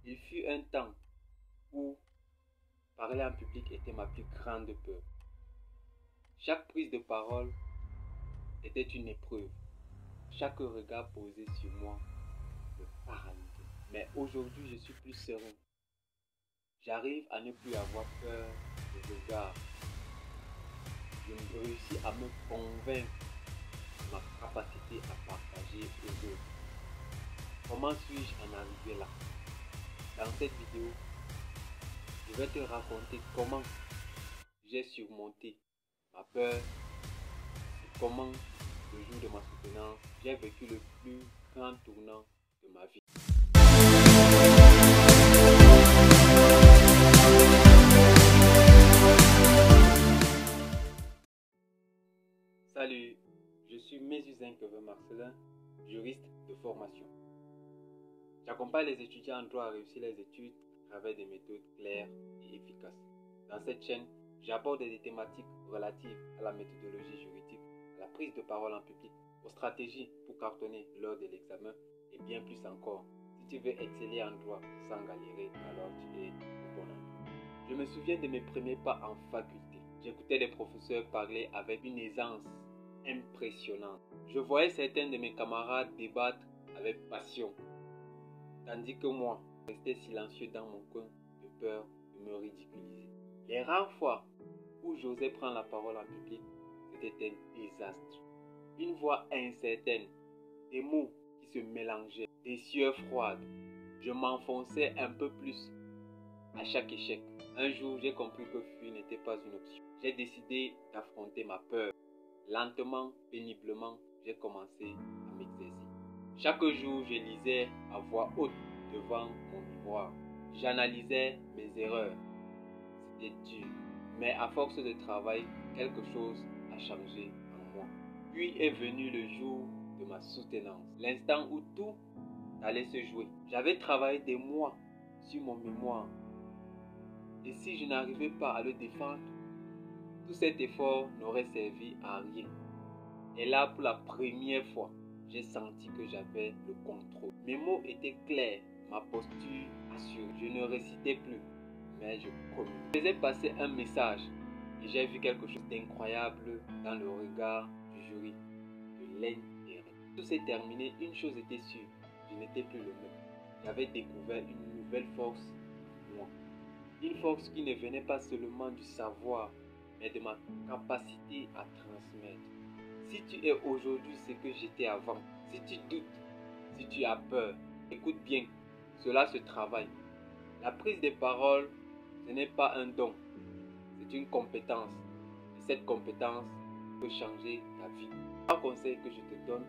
Il fut un temps où parler en public était ma plus grande peur. Chaque prise de parole était une épreuve. Chaque regard posé sur moi me paralysait. Mais aujourd'hui, je suis plus serein. J'arrive à ne plus avoir peur des regards. Je réussis à me convaincre de ma capacité à partager aux autres. Comment suis-je en arrivé là? Dans cette vidéo, je vais te raconter comment j'ai surmonté ma peur et comment, le jour de ma soutenance, j'ai vécu le plus grand tournant de ma vie. Salut, je suis Mésusin Kevin Marcelin, juriste de formation. J'accompagne les étudiants en droit à réussir les études à travers des méthodes claires et efficaces. Dans cette chaîne, j'aborde des thématiques relatives à la méthodologie juridique, à la prise de parole en public, aux stratégies pour cartonner lors de l'examen et bien plus encore. Si tu veux exceller en droit sans galérer, alors tu es au bon endroit. Je me souviens de mes premiers pas en faculté. J'écoutais des professeurs parler avec une aisance impressionnante. Je voyais certains de mes camarades débattre avec passion, tandis que moi, je restais silencieux dans mon coin de peur de me ridiculiser. Les rares fois où j'osais prendre la parole en public, c'était un désastre. Une voix incertaine, des mots qui se mélangeaient, des sueurs froides. Je m'enfonçais un peu plus à chaque échec. Un jour, j'ai compris que fuir n'était pas une option. J'ai décidé d'affronter ma peur. Lentement, péniblement, j'ai commencé à m'exercer. Chaque jour, je lisais à voix haute devant mon miroir. J'analysais mes erreurs. C'était dur. Mais à force de travail, quelque chose a changé en moi. Puis est venu le jour de ma soutenance. L'instant où tout allait se jouer. J'avais travaillé des mois sur mon mémoire. Et si je n'arrivais pas à le défendre, tout cet effort n'aurait servi à rien. Et là, pour la première fois, j'ai senti que j'avais le contrôle. Mes mots étaient clairs, ma posture assurée. Je ne récitais plus, mais je communiquais. Je faisais passer un message et j'ai vu quelque chose d'incroyable dans le regard du jury, de l'intérêt. Tout s'est terminé, une chose était sûre, je n'étais plus le même. J'avais découvert une nouvelle force en moi. Une force qui ne venait pas seulement du savoir, mais de ma capacité à transmettre. Si tu es aujourd'hui ce que j'étais avant, si tu doutes, si tu as peur, écoute bien, cela se travaille. La prise de parole, ce n'est pas un don, c'est une compétence. Et cette compétence peut changer ta vie. Un conseil que je te donne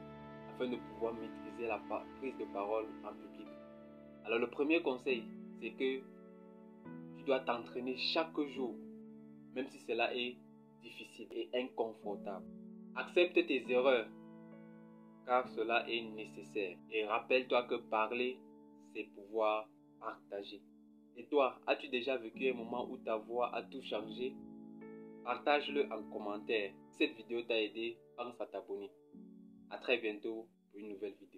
afin de pouvoir maîtriser la prise de parole en public. Alors le premier conseil, c'est que tu dois t'entraîner chaque jour, même si cela est difficile et inconfortable. Accepte tes erreurs, car cela est nécessaire. Et rappelle-toi que parler, c'est pouvoir partager. Et toi, as-tu déjà vécu un moment où ta voix a tout changé? Partage-le en commentaire. Si cette vidéo t'a aidé, pense à t'abonner. À très bientôt pour une nouvelle vidéo.